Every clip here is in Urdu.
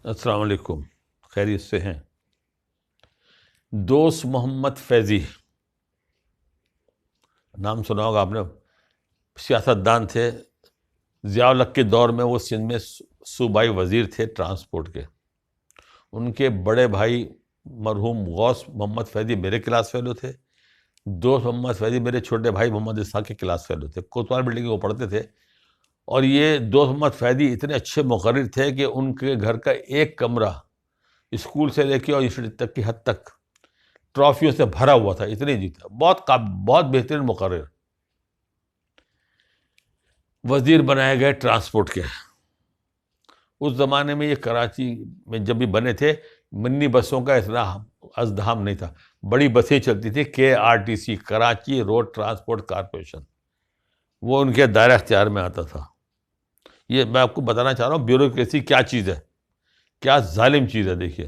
السلام علیکم، خیریت سے ہیں؟ دوست محمد فیضی، نام سنا ہوگا آپ نے، سیاست دان تھے۔ ضیاء الحق کے دور میں وہ سندھ میں صوبائی وزیر تھے ٹرانسپورٹ کے۔ ان کے بڑے بھائی مرحوم غوث محمد فیضی میرے کلاس فیلو تھے۔ دوست محمد فیضی میرے چھوٹے بھائی محمد اسحاق کے کلاس فیلو تھے، کوتوال بلڈنگ میں وہ پڑھتے تھے۔ اور یہ دوست محمد فیضی اتنے اچھے مقرر تھے کہ ان کے گھر کا ایک کمرہ اسکول سے لے کے اور یونیورسٹی تک کی حد تک ٹرافیوں سے بھرا ہوا تھا، اتنے جیتا، بہت بہترین مقرر۔ وزیر بنائے گئے ٹرانسپورٹ کے۔ اس زمانے میں یہ کراچی میں جب بھی بنے تھے، منی بسوں کا اتنا ازدحام نہیں تھا، بڑی بسیں چلتی تھی، KRTC، Karachi road transport corporation, وہ ان کے دائرہ اختیار میں آتا تھا۔ یہ میں آپ کو بتانا چاہ رہا ہوں بیوروکریسی کیا چیز ہے، کیا ظالم چیز ہے۔ دیکھیے،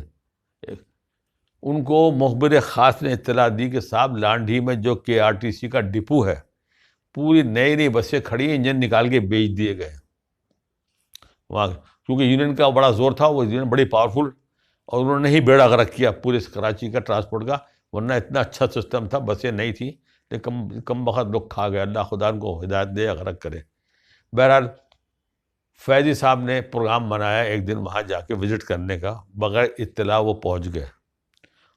ان کو مخبر خاص نے اطلاع دی کہ صاحب لانڈھی میں جو KRTC کا ڈپو ہے، پوری نئی نئی بسیں کھڑی ہیں، انجن نکال کے بیچ دیے گئے وہاں، کیونکہ یونین کا بڑا زور تھا، وہ یونین بڑی پاورفل، اور انہوں نے ہی بیڑا غرق کیا پورے کراچی کا ٹرانسپورٹ کا، ورنہ اتنا اچھا سسٹم تھا، بسیں نہیں تھیں، لیکن کم وقت لوگ کھا گئے، اللہ خدا ان کو ہدایت دے یا غرق کرے۔ بہرحال فیضی صاحب نے پروگرام بنایا ایک دن وہاں جا کے وزٹ کرنے کا، بغیر اطلاع وہ پہنچ گئے،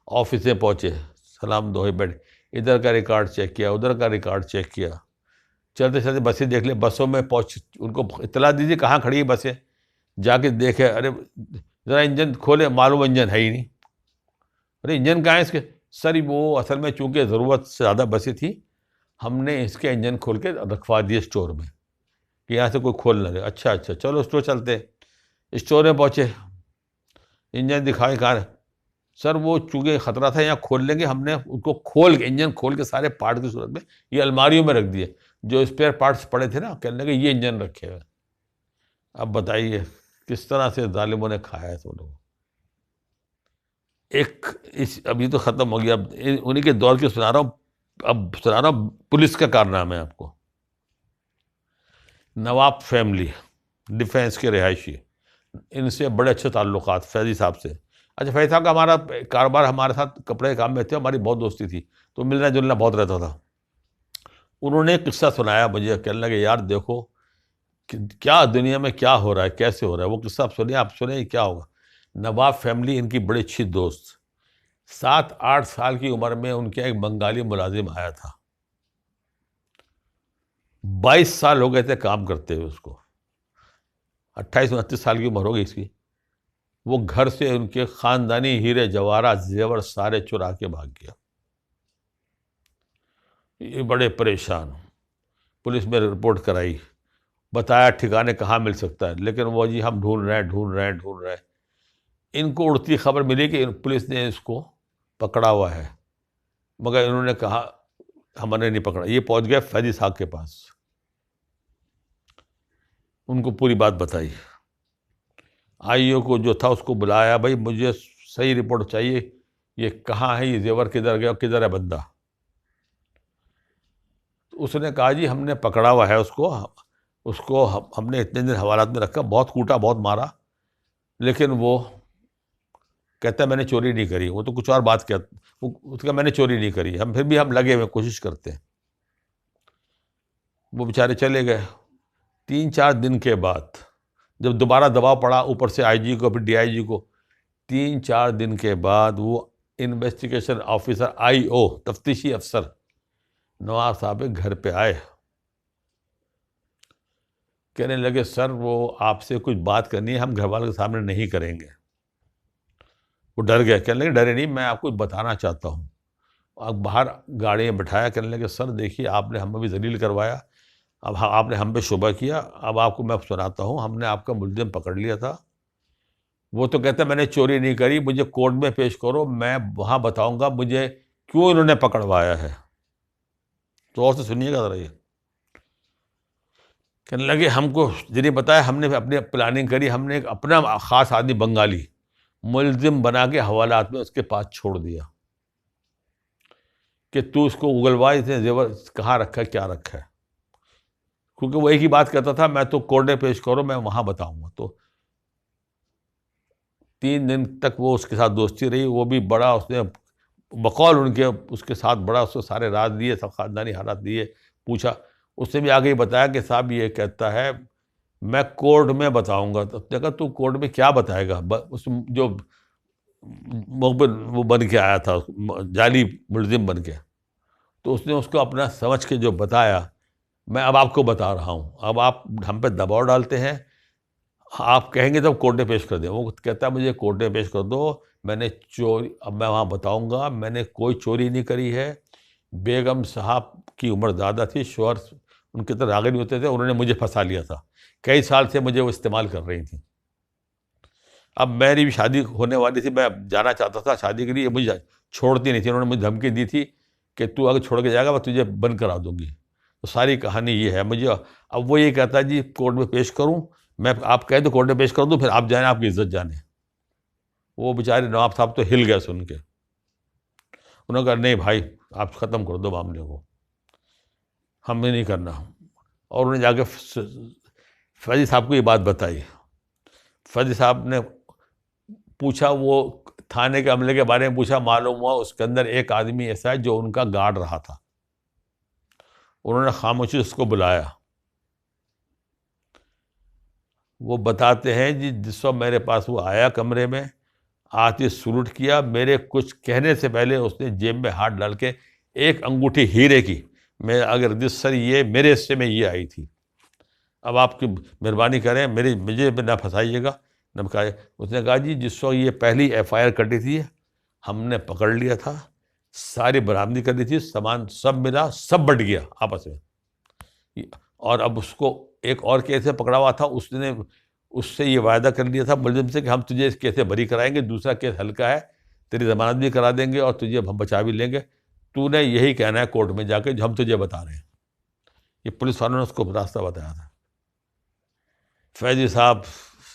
آفس میں پہنچے، سلام دو بیٹھ، ادھر کا ریکارڈ چیک کیا، ادھر کا ریکارڈ چیک کیا، چلتے چلتے بسیں دیکھ لیں، بسوں میں پہنچ، ان کو اطلاع دیجیے کہاں کھڑی ہے بسیں، جا کے دیکھے، ارے ذرا انجن کھولے، معلوم انجن ہے ہی نہیں۔ ارے انجن کہاں ہے اس کے؟ سر وہ اصل میں چونکہ ضرورت سے زیادہ بسیں تھیں، ہم نے اس کے انجن کھول کے رکھوا دیے اسٹور میں کہ یہاں سے کوئی کھول نہ دے۔ اچھا چلو اسٹور چلتے، اسٹور میں پہنچے، انجن دکھائے، کہاں؟ سر وہ چونکہ خطرہ تھا یہاں کھول لیں گے، ہم نے ان کو کھول کے، انجن کھول کے سارے پارٹ کی صورت میں یہ الماریوں میں رکھ دیے، جو اسپیئر پارٹس پڑے تھے نا، کہنے لگے یہ انجن رکھے ہوئے۔ اب بتائیے کس طرح سے ظالموں نے کھایا ہے سب لوگوں۔ اب یہ تو ختم ہو گیا، اب انہیں کے دور کی سنا رہا ہوں، اب سنا رہا ہوں پولیس کا کارنامہ ہے آپ کو۔ نواب فیملی، ڈیفینس کے رہائشی، ان سے بڑے اچھے تعلقات فیضی صاحب سے۔ اچھا، فیضی صاحب کا ہمارا کاروبار، ہمارے ساتھ کپڑے کے کام میں تھے، ہماری بہت دوستی تھی، تو ملنا جلنا بہت رہتا تھا۔ انہوں نے ایک قصہ سنایا مجھے، کہنے لگے یار دیکھو کہ کیا دنیا میں کیا ہو رہا ہے، کیسے ہو رہا ہے۔ وہ قصہ آپ سنیں کیا ہوگا۔ نواب فیملی ان کی بڑی اچھی دوست، 7-8 سال کی عمر میں ان کے ایک بنگالی ملازم آیا تھا، 22 سال ہو گئے تھے کام کرتے ہوئے اس کو، 28-29 سال کی عمر ہو گئی اس کی۔ وہ گھر سے ان کے خاندانی ہیرے جواہرات زیور سارے چرا کے بھاگ گیا۔ یہ بڑے پریشان، پولیس میں رپورٹ کرائی، بتایا ٹھکانے کہاں مل سکتا ہے، لیکن وہ جی ہم ڈھونڈ رہے ہیں۔ ان کو اڑتی خبر ملی کہ پولیس نے اس کو پکڑا ہوا ہے، مگر انہوں نے کہا ہم نے نہیں پکڑا۔ یہ پہنچ گئے فیضی صاحب کے پاس، ان کو پوری بات بتائی، IO کو جو تھا اس کو بلایا، بھائی مجھے صحیح رپورٹ چاہیے، یہ کہاں ہے، یہ زیور کدھر گیا، کدھر ہے بندہ۔ اس نے کہا جی ہم نے پکڑا ہوا ہے اس کو ہم نے اتنے دن حوالات میں رکھا، بہت کوٹا، بہت مارا، لیکن وہ کہتا ہے میں نے چوری نہیں کری۔ وہ تو کچھ اور بات کہتا، اس کا میں نے چوری نہیں کری، پھر بھی ہم لگے ہوئے کوشش کرتے ہیں۔ وہ بیچارے چلے گئے۔ 3-4 دن کے بعد جب دوبارہ دباؤ پڑا اوپر سے IG کو، پھر DIG کو، 3-4 دن کے بعد وہ انویسٹیگیشن آفیسر IO، تفتیشی افسر نواب صاحب کے گھر پہ آئے، کہنے لگے سر وہ آپ سے کچھ بات کرنی ہے، ہم گھر والوں کے سامنے نہیں کریں گے۔ وہ ڈر گئے، کہنے لگے ڈرے نہیں، میں آپ کو بتانا چاہتا ہوں۔ اب باہر گاڑی میں بٹھایا، کہنے لگے سر دیکھیے آپ نے ہمیں بھی ذلیل کروایا، اب آپ نے ہم پہ شبہ کیا، اب آپ کو میں سناتا ہوں، ہم نے آپ کا ملزم پکڑ لیا تھا، وہ تو کہتا ہے میں نے چوری نہیں کری، مجھے کورٹ میں پیش کرو، میں وہاں بتاؤں گا مجھے کیوں انہوں نے پکڑوایا ہے۔ تو اور سے سنیے گا ذرا، یہ کہنے لگے ہم کو جنہیں بتایا، ہم نے اپنی پلاننگ کری، ہم نے ایک اپنا خاص آدمی بنگالی ملزم بنا کے حوالات میں اس کے پاس چھوڑ دیا کہ تو اس کو اگلوا، اس نے زیور کہاں رکھا ہے، کیا رکھا ہے، کیونکہ وہ ایک ہی بات کہتا تھا، میں تو کورٹ میں پیش کرو، میں وہاں بتاؤں گا۔ تو 3 دن تک وہ اس کے ساتھ دوستی رہی. وہ بھی بڑا اس نے بقول ان کے اس کے ساتھ بڑا اس کو سارے راز دیے, سب خاندانی حالات دیے, پوچھا. اس نے بھی آگے ہی بتایا کہ صاحب یہ کہتا ہے میں کورٹ میں بتاؤں گا. تو دیکھا تو کورٹ میں کیا بتائے گا, اس جو مخبر وہ بن کے آیا تھا جعلی ملزم بن کے, تو اس نے اس کو اپنا سمجھ کے جو بتایا, میں اب آپ کو بتا رہا ہوں, اب آپ ہم پہ دباؤ ڈالتے ہیں, آپ کہیں گے تب کورٹ میں پیش کر دیں. وہ کہتا ہے مجھے کورٹ میں پیش کر دو, میں نے چوری, اب میں وہاں بتاؤں گا میں نے کوئی چوری نہیں کری ہے. بیگم صاحب کی عمر زیادہ تھی, شوہر ان کے طرح راغب نہیں ہوتے تھے, انہوں نے مجھے پھنسا لیا تھا, کئی سال سے مجھے وہ استعمال کر رہی تھیں. اب میری بھی شادی ہونے والی تھی, میں جانا چاہتا تھا شادی کے لیے, مجھے چھوڑتی نہیں تھی, انہوں نے مجھے دھمکی دی تھی کہ تو اگر چھوڑ کے جائے گا میں تجھے بند کرا دوں گی. تو ساری کہانی یہ ہے. مجھے اب وہ یہ کہتا ہے جی کورٹ میں پیش کروں, میں آپ کہیں تو کورٹ میں پیش کر دوں, پھر آپ جائیں, آپ کی عزت جانے. وہ بیچارے نواب صاحب تو ہل گئے سن کے. انہوں نے کہا نہیں بھائی آپ ختم کر دو معاملے کو, ہمیں نہیں کرنا. اور انہوں نے جا کے فیضی صاحب کو یہ بات بتائی. فیضی صاحب نے پوچھا, وہ تھانے کے عملے کے بارے میں پوچھا, معلوم ہوا اس کے اندر ایک آدمی ایسا ہے جو ان کا گارڈ رہا تھا. انہوں نے خاموشی اس کو بلایا. وہ بتاتے ہیں جی جس وقت میرے پاس وہ آیا کمرے میں, آتے سلوٹ کیا, میرے کچھ کہنے سے پہلے اس نے جیب میں ہاتھ ڈال کے ایک انگوٹھی ہیرے کی, میں اگر جس سر یہ میرے حصے میں یہ آئی تھی, اب آپ کی مہربانی کریں مجھے نہ پھنسائیے گا. اس نے کہا جی جس وقت یہ پہلی ایف آئی آر کٹی تھی ہم نے پکڑ لیا تھا, ساری برآمدی کر دی تھی, سامان سب ملا, سب بٹ گیا آپس میں. اور اب اس کو ایک اور کیس سے پکڑا ہوا تھا, اس نے اس سے یہ وعدہ کر لیا تھا ملزم سے کہ ہم تجھے اس کیس سے بری کرائیں گے, دوسرا کیس ہلکا ہے, تیری ضمانت بھی کرا دیں گے اور تجھے ہم بچا بھی لیں گے, تو نے یہی کہنا ہے کورٹ میں جا کے جو ہم تجھے بتا رہے ہیں. یہ پولیس والوں نے اس کو راستہ بتایا تھا. فیضی صاحب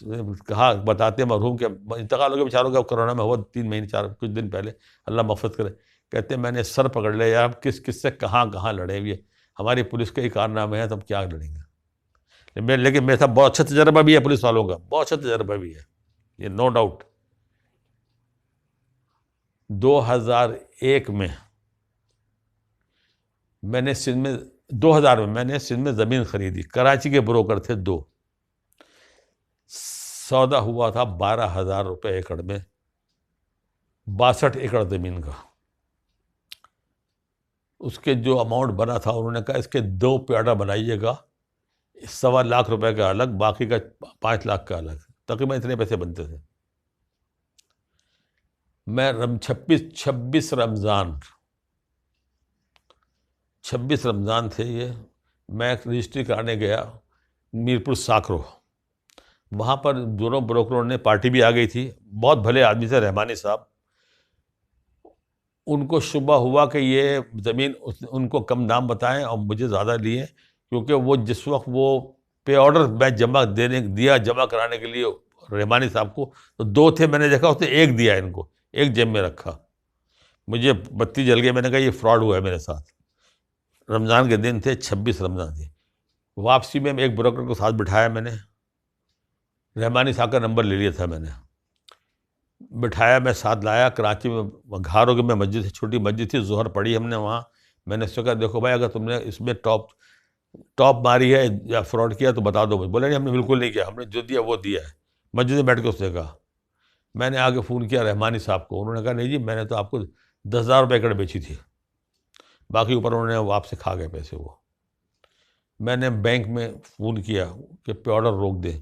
نے کہا بتاتے مرحوم کے انتقال ہو گیا بیچاروں کا, کرونا میں ہوا 3 مہینے 4 کچھ دن پہلے, اللہ مغفرت کرے. کہتے میں نے سر پکڑ لیا یار, کس کس سے کہاں لڑے ہوئے, ہماری پولیس کے ہی کارنامے ہیں, تب کیا لڑیں گے. لیکن میرے ساتھ بہت اچھا تجربہ بھی ہے پولیس والوں کا, بہت اچھا تجربہ بھی ہے, یہ نو ڈاؤٹ. 2001 میں میں نے سندھ میں 2000 میں میں نے سندھ میں زمین خریدی. کراچی کے بروکر تھے 2, سودا ہوا تھا 12,000 روپے ایکڑ میں, 62 ایکڑ زمین کا. اس کے جو اماؤنٹ بنا تھا انہوں نے کہا اس کے 2 پیاڈا بنائیے گا, 1.25 لاکھ روپے کا الگ, باقی کا 5 لاکھ کا الگ, تقریباً اتنے پیسے بنتے تھے. میں 26 رمضان تھے یہ, میں رجسٹری کرانے گیا میرپور ساکرو. وہاں پر دونوں بروکروں نے, پارٹی بھی آ گئی تھی, بہت بھلے آدمی تھے رحمانی صاحب. ان کو شبہ ہوا کہ یہ زمین ان کو کم دام بتائیں اور مجھے زیادہ لیے, کیونکہ وہ جس وقت وہ پے آرڈر میں جمع کرانے کے لیے رحمانی صاحب کو, تو 2 تھے, میں نے دیکھا اس نے 1 دیا ان کو, 1 جیب میں رکھا. مجھے بتی جل گئی, میں نے کہا یہ فراڈ ہوا ہے میرے ساتھ. رمضان کے دن تھے, 26 رمضان تھے. واپسی میں ایک بروکر کو ساتھ بٹھایا, میں نے رحمانی صاحب کا نمبر لے لیا تھا, میں نے بٹھایا, میں ساتھ لایا. کراچی میں گھاروں میں مسجد, چھوٹی مسجد تھی, ظہر پڑھی ہم نے وہاں. میں نے اس سے کہا دیکھو بھائی اگر تم نے اس میں ٹاپ ماری ہے یا فراڈ کیا تو بتا دو. بولے نہیں ہم نے بالکل نہیں کیا, ہم نے جو دیا وہ دیا ہے. مسجد میں بیٹھ کے اس نے کہا. میں نے آگے فون کیا رحمانی صاحب کو, انہوں نے کہا نہیں جی میں نے تو آپ کو 10,000 روپے ایکڑ بیچی تھی, باقی اوپر انہوں نے آپ سے کھا گئے پیسے. وہ میں نے بینک میں فون کیا کہ پے آرڈر روک دیں.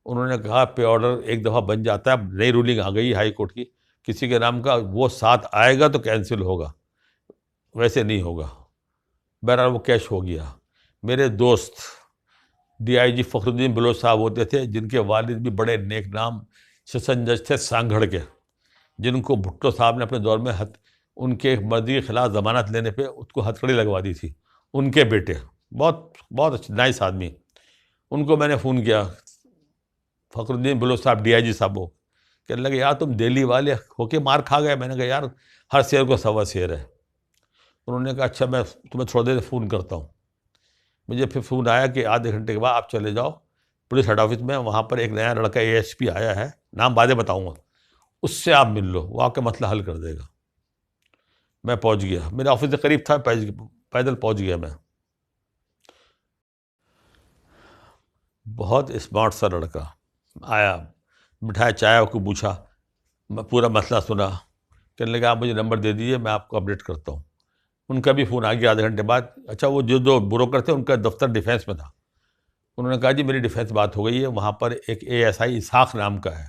انہوں نے کہا پے آرڈر ایک دفعہ بن جاتا ہے, نئی رولنگ آ گئی ہائی کورٹ کی, کسی کے نام کا وہ ساتھ آئے گا تو کینسل ہوگا, ویسے نہیں ہوگا. بہرحال وہ کیش ہو گیا. میرے دوست DIG فخر الدین بلوچ صاحب ہوتے تھے, جن کے والد بھی بڑے نیک نام سیشن جج تھے سانگھڑ کے, جن کو بھٹو صاحب نے اپنے دور میں ان کے مرضی کے خلاف ضمانت لینے پہ اس کو ہتھکڑی لگوا دی تھی. ان کے بیٹے بہت اچھے نائس آدمی. ان کو میں نے فون کیا, فخر الدین بلوچ صاحب DIG صاحب کو, کہنے لگے یار تم دہلی والے ہو کے مار کھا گئے. میں نے کہا یار ہر شیر کو 1.25 شیر ہے. انہوں نے کہا اچھا میں تمہیں تھوڑی دیر فون کرتا ہوں. مجھے پھر فون آیا کہ آدھے گھنٹے کے بعد آپ چلے جاؤ, پولیس ہیڈ آفس میں، وہاں پر ایک نیا لڑکا ASP آیا ہے، نام بعد میں بتاؤں گا، اس سے آپ مل لو، وہ آپ کا مسئلہ حل کر دے گا۔ میں پہنچ گیا، میرے آفس سے قریب تھا، پیدل پہنچ گیا میں۔ بہت اسمارٹ سا لڑکا آیا، بٹھایا، چائے کو پوچھا، میں پورا مسئلہ سنا، کہنے لگا آپ مجھے نمبر دے دیجیے، میں آپ کو اپڈیٹ کرتا ہوں۔ ان کا بھی فون آ گیا آدھے گھنٹے بعد۔ اچھا، وہ جو دو بروکر تھے ان کا دفتر ڈیفینس میں تھا، انہوں نے کہا جی میری ڈیفینس بات ہو گئی ہے، وہاں پر ایک ASI اسحاق نام کا ہے،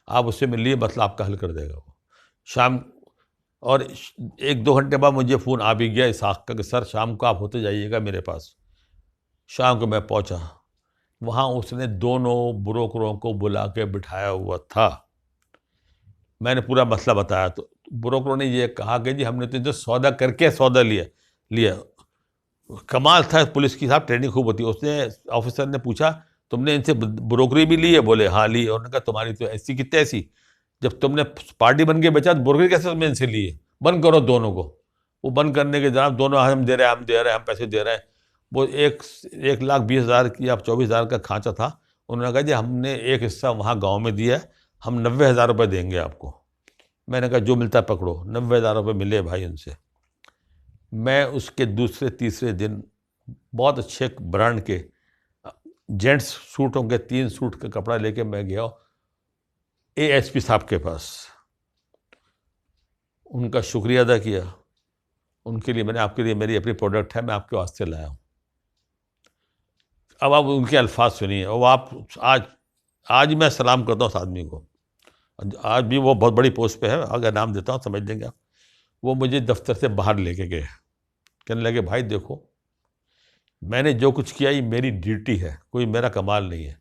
آپ اس سے مل لیے، مسئلہ آپ کا حل کر دے گا وہ۔ شام، اور 1-2 گھنٹے بعد مجھے فون آ بھی گیا اسحاق کا کہ سر شام کو آپ ہوتے جائیے گا میرے پاس۔ شام کو میں پہنچا، وہاں اس نے دونوں بروکروں کو بلا کے بٹھایا ہوا تھا۔ میں نے پورا مسئلہ بتایا تو بروکروں نے یہ کہا کہ جی ہم نے تو سودا کر کے سودا لیا۔ کمال تھا پولیس کی، صاحب ٹریننگ خوب ہوتی ہے۔ اس نے آفیسر نے پوچھا تم نے ان سے بروکری بھی لی ہے؟ بولے ہاں لی ہے۔ انہوں نے کہا تمہاری تو ایسی کی تیسی، جب تم نے پارٹی بن کے بیچا تو بروکری کیسے تم نے ان سے لی ہے؟ بند کرو دونوں کو۔ وہ بند کرنے کے جناب دونوں ہم دے رہے ہیں ہم پیسے دے رہے ہیں۔ وہ 1,20,000 یا 24,000 کا کھانچہ تھا۔ انہوں نے کہا جی ہم نے ایک حصہ وہاں گاؤں میں دیا ہے، ہم 90,000 روپے دیں گے آپ کو۔ میں نے کہا جو ملتا ہے پکڑو۔ 90,000 روپے ملے بھائی ان سے۔ میں اس کے دوسرے تیسرے دن بہت اچھے برانڈ کے جینٹس سوٹوں کے 3 سوٹ کا کپڑا لے کے میں گیا ASP صاحب کے پاس، ان کا شکریہ ادا کیا۔ ان کے لیے میں نے آپ کے لیے میری اپنی پروڈکٹ ہے، میں آپ کے واسطے لایا ہوں۔ اب آپ ان کے الفاظ سنیے، اور آپ آج میں سلام کرتا ہوں اس آدمی کو، آج بھی وہ بہت بڑی پوسٹ پہ ہے، اگر نام دیتا ہوں سمجھ لیں گے آپ۔ وہ مجھے دفتر سے باہر لے کے گئے، کہنے لگے بھائی دیکھو میں نے جو کچھ کیا یہ میری ڈیوٹی ہے، کوئی میرا کمال نہیں ہے،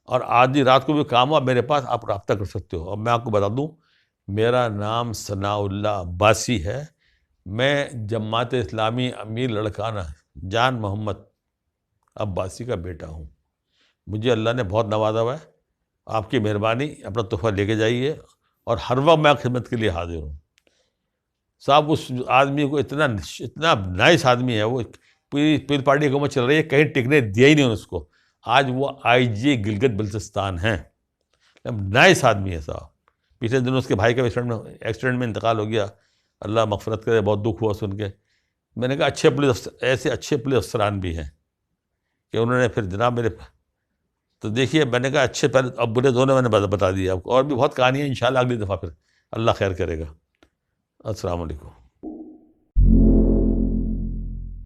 اور آدھی رات کو بھی کام ہوا میرے پاس آپ رابطہ کر سکتے ہو۔ اور میں آپ کو بتا دوں میرا نام ثناء اللہ عباسی ہے، میں جماعت اسلامی امیر لڑکانہ جان محمد عباسی کا بیٹا ہوں۔ مجھے اللہ نے بہت نوازا ہوا ہے، آپ کی مہربانی، اپنا تحفہ لے کے جائیے، اور ہر وقت میں خدمت کے لیے حاضر ہوں۔ صاحب اس آدمی کو اتنا نائس آدمی ہے، وہ پوری پارٹی حکومت چل رہی ہے، کہیں ٹکنے دیا ہی نہیں اس کو۔ آج وہ IG گلگت بلتستان ہیں، نائس آدمی ہے صاحب۔ پچھلے دنوں اس کے بھائی کا ایکسیڈنٹ میں انتقال ہو گیا، اللہ مغفرت کرے، بہت دکھ ہوا سن کے۔ میں نے کہا ایسے اچھے پولیس افسران بھی ہیں کہ انہوں نے پھر جناب میرے، تو دیکھیے میں نے کہا اچھے پہلے، اب برے دونوں میں نے بتا دیا آپ کو، اور بھی بہت کہانی ہے، انشاءاللہ اگلی دفعہ پھر اللہ خیر کرے گا۔ السلام علیکم۔